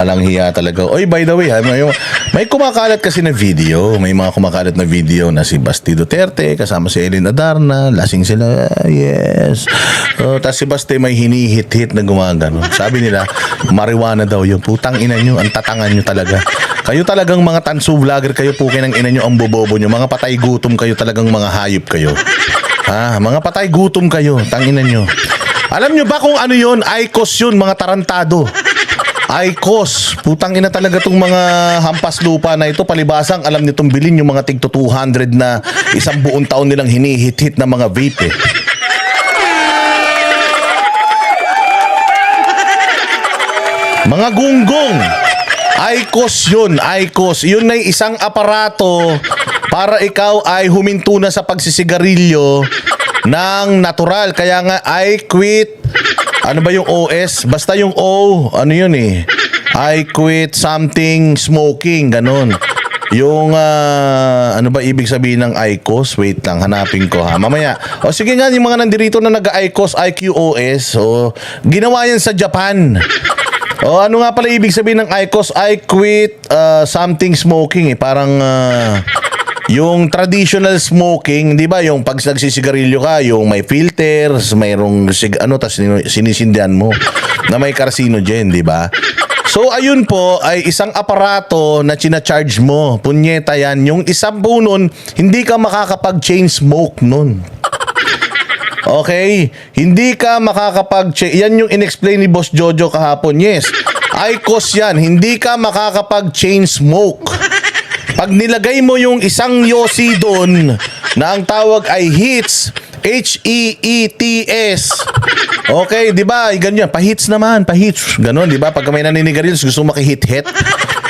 Walang hiya talaga. Oy, by the way, may kumakalat kasi na video. May mga kumakalat na video na si Basti Duterte kasama si Elena Darna. Lasing sila. Yes. Tapos si Basti may hinihit-hit na gumagano. Sabi nila, marijuana daw yung putang ina nyo. Ang tatangan nyo talaga. Kayo talagang mga tansu vlogger kayo, pukin ng ina nyo, ang bobobo nyo. Mga patay gutom kayo, talagang mga hayop kayo. Mga patay gutom kayo, tangina nyo. Alam nyo ba kung ano yun? IQOS yun, mga tarantado. IQOS, putang ina talaga tong mga hampas lupa na ito. Palibasang alam nitong bilhin yung mga tigto 200 na isang buong taon nilang hinihit-hit na mga vape Mga gunggong. IQOS yun, IQOS. Yun ay isang aparato para ikaw ay huminto na sa pagsisigarilyo ng natural. Kaya nga, I quit. Ano ba yung OS? Basta yung O, ano yun I quit something smoking, ganun. Yung, ano ba ibig sabihin ng IQOS? Wait lang, hanapin ko ha. Mamaya. O sige nga, yung mga nandirito na nag-IQOS, IQOS. O, ginawa yan sa Japan. O, ano nga pala ibig sabihin ng IQOS? I quit something smoking Parang, yung traditional smoking, di ba? Yung pag nagsisigarilyo ka, yung may filters, mayroong tas sinisindihan mo na may carcinogen, di ba? So ayun po ay isang aparato na china-charge mo. Punyeta yan. Yung isang po nun, hindi ka makakapag-chain smoke nun. Okay? Hindi ka yan yung in-explain ni Boss Jojo kahapon. Yes. IQOS yan. Hindi ka makakapag-chain smoke. Pag nilagay mo yung isang yosi doon na ang tawag ay HEETS, HEETS. Okay, 'di ba? Ganyan, pa-hits naman, pa-hits. Ganon, 'di ba? Pag may naninigarilyo, gusto makihit-hit.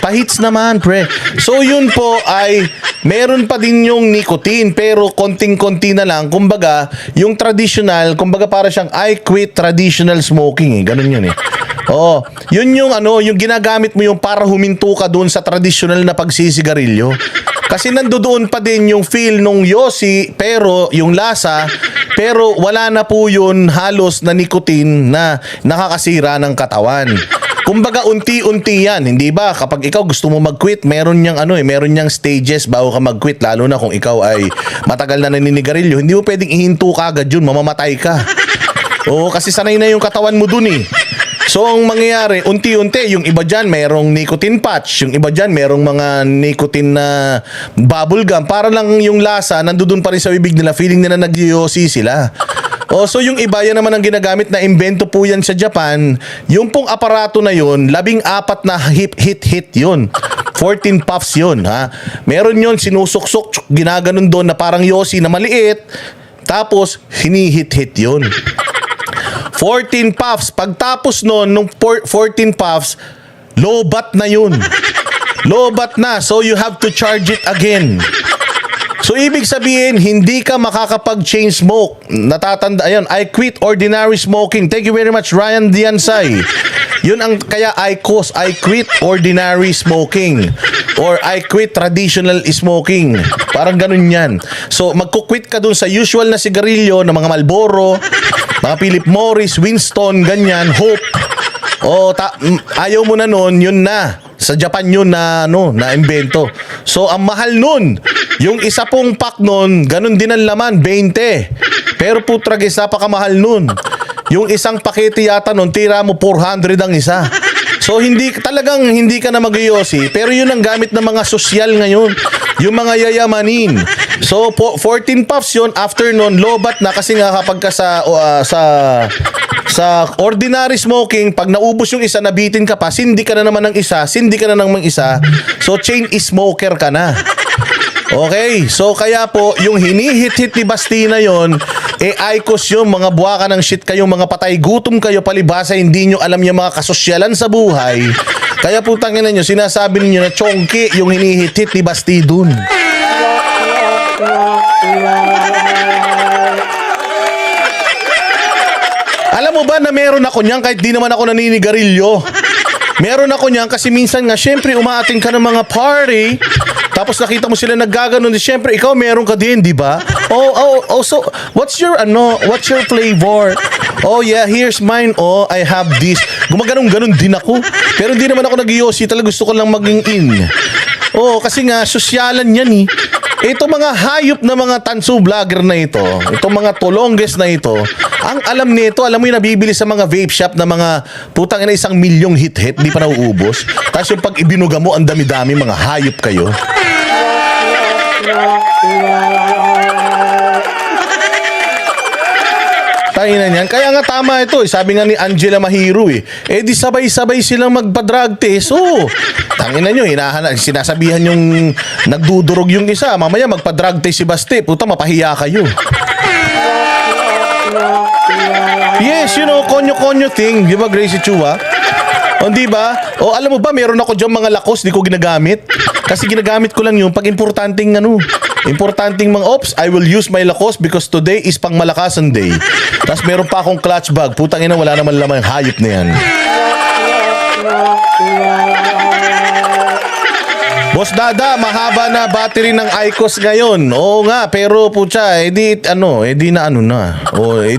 Pa-hits naman, pre. So yun po ay meron pa din yung nicotine pero konting-konti na lang. Kumbaga, yung traditional, kumbaga para siyang I quit traditional smoking Ganon yun Oo, yun yung yung ginagamit mo yung para huminto ka doon sa traditional na pagsisigarilyo. Kasi nandoon pa din yung feel nung yosi, pero yung lasa, pero wala na po yun halos na nicotine na nakakasira ng katawan. Kumbaga unti-unti yan, hindi ba? Kapag ikaw gusto mo mag-quit, meron niyang meron niyang stages bago ka mag-quit, lalo na kung ikaw ay matagal na naninigarilyo. Hindi mo pwedeng ihinto ka agad yun, mamamatay ka. Oo, kasi sanay na yung katawan mo dun So, ang mangyayari, unti-unti, yung iba dyan, mayroong nicotine patch. Yung iba dyan, mayroong mga nicotine na bubble gum. Para lang yung lasa, nandoon pa rin sa bibig nila, feeling nila nag-yosi sila. So yung iba, yan naman ang ginagamit na imbento po yan sa Japan. Yung pong aparato na yun, 14 na hit yun. 14 puffs yun, ha. Meron yun, sinusuksok, ginaganon doon na parang yosi na maliit. Tapos, hinihit-hit yun. 14 puffs. Pagtapos nung 14 puffs, lobat na yun. Lobat na. So you have to charge it again. So ibig sabihin, hindi ka makakapag-chain smoke. Natatanda, ayun, I quit ordinary smoking. Thank you very much, Ryan Diansay. Yun ang kaya IQOS, I quit ordinary smoking. Or I quit traditional smoking. Parang ganun yan. So magkukwit ka dun sa usual na sigarilyo ng mga Marlboro, mga Philip Morris, Winston, ganyan, Hope. Ayaw mo na nun, yun na. Sa Japan yun na imbento. So ang mahal nun, yung isa pong pack nun, ganun din ang laman, 20. Pero putragis, napakamahal nun. Yung isang pakete yata nun, tira mo 400 ang isa. So hindi ka na mag-yosi, pero yun ang gamit ng mga sosyal ngayon, yung mga yayamanin. So 14 puffs yun, after nun lobat na kasi nga kapag ka sa ordinary smoking, pag naubos yung isa, nabitin ka pa, sindi ka na naman ng isa, so chain smoker ka na. Okay, so kaya po yung hinihit-hit ni Basti na yon, IQOS yung mga buwaka ng shit kayo, mga patay gutom kayo, palibasa hindi nyo alam yung mga kasosyalan sa buhay. Kaya po tangin nyo, sinasabi niyo na chonky yung hinihit-hit ni Basti dun. Alam mo ba na meron ako niyan kahit di naman ako naninigarilyo? Meron ako niyan kasi minsan nga, syempre, umaating ka ng mga party, tapos nakita mo sila naggaganon, syempre, ikaw meron ka din, di ba? So, what's your flavor? Oh yeah, here's mine. Oh, I have this. Gumaganong-ganon din ako. Pero hindi naman ako nag-yosi, talaga gusto ko lang maging in. Oh, kasi nga, sosyalan yan eh. Ito mga hayop na mga tanso vlogger na ito, itong mga tulongges na ito, ang alam nito, alam mo yung nabibili sa mga vape shop na mga putang ina 1 milyong hit-hit, di pa nauubos. Tapos yung pag ibinuga mo, ang dami-dami, mga hayop kayo. Tangina niyan. Kaya nga tama ito eh. Sabi nga ni Angela Mahiro eh. Eh di sabay-sabay silang magpa-drug test. Oh, tangina nyo, sinasabihan yung nagdudurog yung isa. Mamaya magpa-drug test si Baste. Puta, mapahiya kayo. Yes, you know, konyo-konyo thing. Di ba, Gracie Chua? O, di ba? O, alam mo ba, meron ako dyan mga lakos, di ko ginagamit. Kasi ginagamit ko lang yun pag importanteng mga ops, I will use my lakos because today is pang malakasan day. Tapos meron pa akong clutch bag. Putang ina, wala naman lamang hayop na yan. Boss Dada, mahaba na battery ng IQOS ngayon. Oo nga, pero putya, it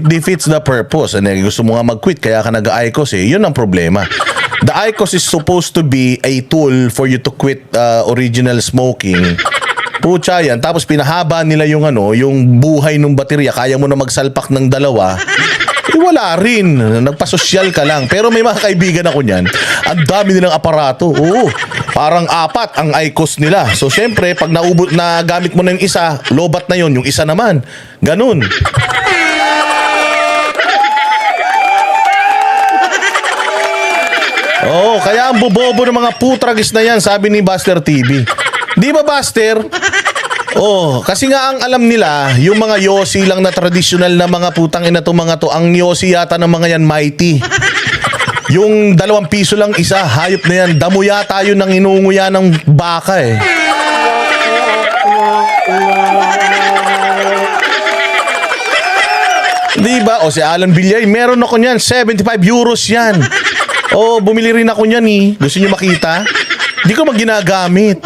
defeats the purpose. Gusto mo nga mag-quit, kaya ka nag-IQOS eh. Yun ang problema. The IQOS is supposed to be a tool for you to quit original smoking. Pucha yan. Tapos pinahaba nila yung yung buhay ng baterya. Kaya mo na magsalpak ng 2. Wala rin. Nagpasosyal ka lang. Pero may mga kaibigan ako niyan. Ang dami nilang aparato. Oo. Parang 4 ang IQOS nila. So syempre, pag nagamit mo na yung isa, lobat na yon, yung isa naman. Ganun. Oo, kaya ang bobobo ng mga putragis na yan, sabi ni Buster TV. Di ba, Buster? Oh, kasi nga ang alam nila, yung mga yosi lang na traditional na mga putang ina to mga to, ang yosi yata ng mga yan mighty. Yung 2 piso lang isa, hayop na yan. Damo yata yun ng inunguya ng baka eh. Di ba? O si Alan Villay, meron ako niyan, 75 euros yan. O, bumili rin ako niyan eh. Gusto niyo makita? Di ko maginagamit.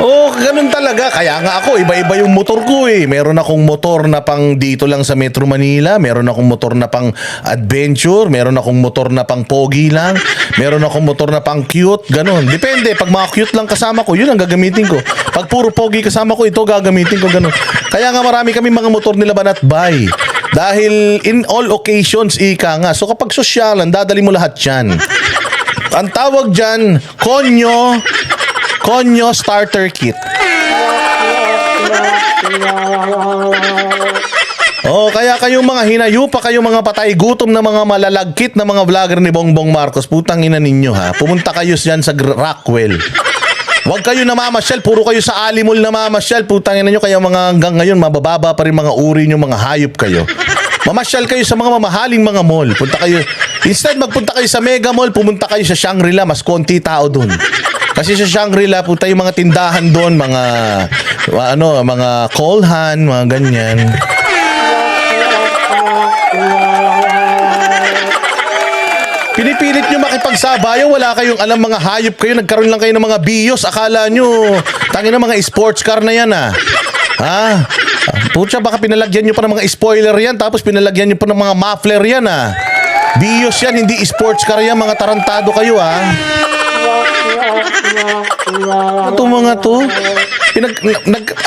Oh, ganun talaga. Kaya nga ako, iba-iba yung motor ko eh. Meron akong motor na pang dito lang sa Metro Manila. Meron akong motor na pang adventure. Meron akong motor na pang pogi lang. Meron akong motor na pang cute. Ganun. Depende. Pag mga cute lang kasama ko, yun ang gagamitin ko. Pag puro pogi kasama ko, ito gagamitin ko. Ganun. Kaya nga marami kami mga motor nila Banat Bay. Dahil in all occasions, ika nga. So kapag sosyalan, dadali mo lahat yan. Ang tawag dyan, Konyo Starter Kit. Oh, kaya kayong mga hinayupa, kayong mga patay gutom na mga malalagkit na mga vlogger ni Bongbong Marcos, putang ina ninyo ha. Pumunta kayo diyan sa Rockwell. Huwag kayo namamasyal, puro kayo sa Alimol namamasyal, putang ina niyo, kaya mga hanggang ngayon mabababa pa rin mga uri niyo, mga hayop kayo. Mamasyal kayo sa mga mamahaling mga mall. Punta kayo, instead magpunta kayo sa Mega Mall, pumunta kayo sa Shangri-La, mas konti tao doon. Kasi sa Shangri-La, puta yung mga tindahan doon, mga kolhan, mga ganyan. Pinipilit nyo makipagsabayan, wala kayong alam, mga hayop kayo, nagkaroon lang kayo ng mga bios, akala nyo, tangin na mga sports car na yan ah. Ha? Pucha, baka pinalagyan nyo pa ng mga spoiler yan, tapos pinalagyan nyo pa ng mga muffler yan ah. Bios yan, hindi sports car yan, mga tarantado kayo ah. Ito mga to,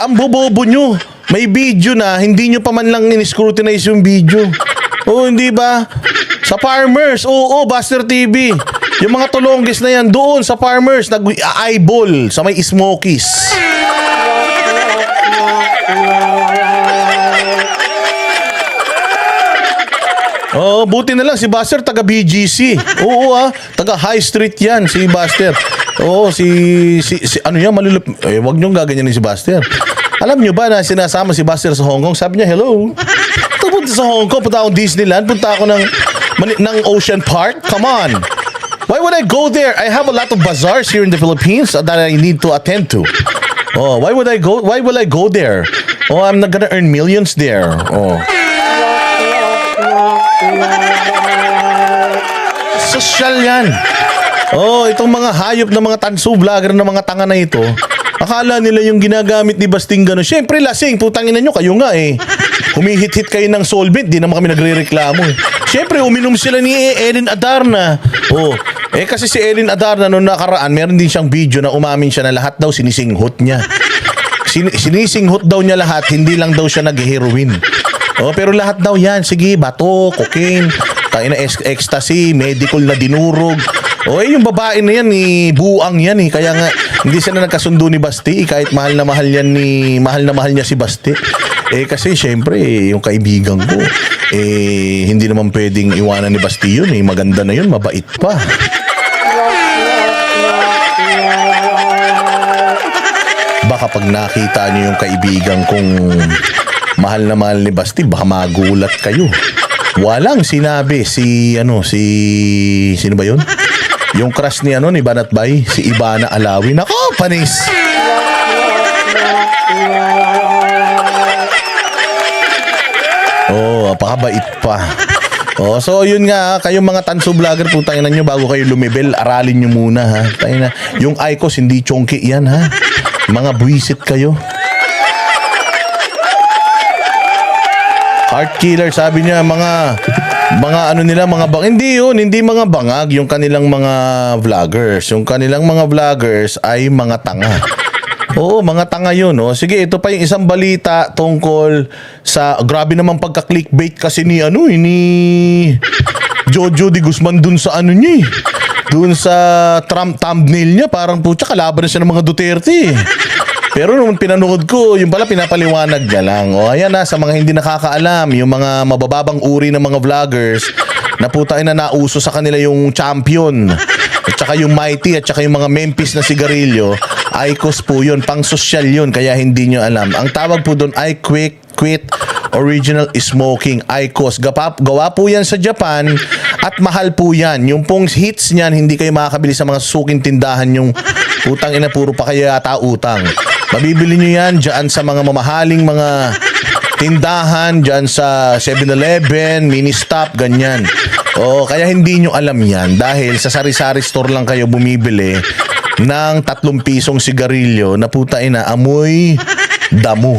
ang bobobo nyo. May video na, hindi nyo pa man lang in-scrutinize yung video. Oh, hindi ba? Sa Farmers, oo, Buster TV. Yung mga tulonggis na yan, doon sa Farmers, nag-eyeball sa may Smokies. Oh, buti na lang si Buster taga BGC. Oo taga High Street yan si Buster. Oo, ano yan, malulup. Wag niyong gaganyanin si Buster. Alam niyo ba na sinasama si Buster sa Hong Kong? Sabi niya, hello. Punta sa Hong Kong, punta akong Disneyland, punta ako ng Ocean Park. Come on. Why would I go there? I have a lot of bazaars here in the Philippines that I need to attend to. Oh, why will I go there? Oh, I'm not gonna earn millions there. Oh. Pang-sosyal yan. Oh, itong mga hayop na mga tanso vlogger na mga tanga na ito, akala nila yung ginagamit ni Basting gano'n. Siyempre, lasing. Putangin na nyo, kayo nga eh. Humihit-hit kayo ng solvent, di naman kami nagre-reklamo eh. Siyempre, uminom sila ni Ellen Adarna. Oh, kasi si Ellen Adarna noong nakaraan, meron din siyang video na umamin siya na lahat daw sinisinghot niya. Sinisinghot daw niya lahat, hindi lang daw siya nag-heroin. Oh, pero lahat daw yan. Sige, bato, cocaine, ecstasy, medical na dinurog. O yung babae na yan, buang yan eh. Kaya nga, hindi sila nagkasundo ni Basti. Kahit mahal na mahal niya si Basti. Kasi syempre, yung kaibigan ko, hindi naman pwedeng iwanan ni Basti yun eh. Maganda na yun, mabait pa. Baka pag nakita niyo yung kaibigan kong mahal na mahal ni Basti, baka magulat kayo. Walang sinabi sino ba yun? Yung crush ni ni Banat Bay, si Ivana Alawi. Nako, panis. Oh, apakabait pa. Oh, so yun nga, kayong mga tanso vlogger, putangin nyo bago kayo lumibel, aralin nyo muna ha. Tangina, yung Icos hindi chonky yan ha. Mga buwisit kayo. Heart killer, sabi niya, mga hindi mga bangag yung kanilang mga vloggers. Yung kanilang mga vloggers ay mga tanga. Oo, mga tanga yun. Oh. Sige, ito pa yung isang balita tungkol sa, grabe naman pagka-clickbait kasi ni Jojo de Guzman dun sa niya eh. Dun sa Trump thumbnail niya, parang putya, kalaban na siya ng mga Duterte eh. Pero nung pinanood ko, yung pala pinapaliwanag niya lang. O ayan na, sa mga hindi nakakaalam, yung mga mabababang uri ng mga vloggers, na putain na nauso sa kanila yung Champion, at saka yung Mighty, at saka yung mga Memphis na sigarilyo, Icos po yun, pang sosyal yun, kaya hindi nyo alam. Ang tawag po doon ay Quit Original Smoking, Icos. Gawa po yan sa Japan, at mahal po yan. Yung pong hits niyan, hindi kayo makakabili sa mga suking tindahan, yung utang ina, puro pa kayo yata utang. Mabibili nyo yan dyan sa mga mamahaling mga tindahan, dyan sa 7-Eleven, Ministop, ganyan. O, kaya hindi nyo alam yan dahil sa sari-sari store lang kayo bumibili ng 3 pisong sigarilyo na putain na amoy damo.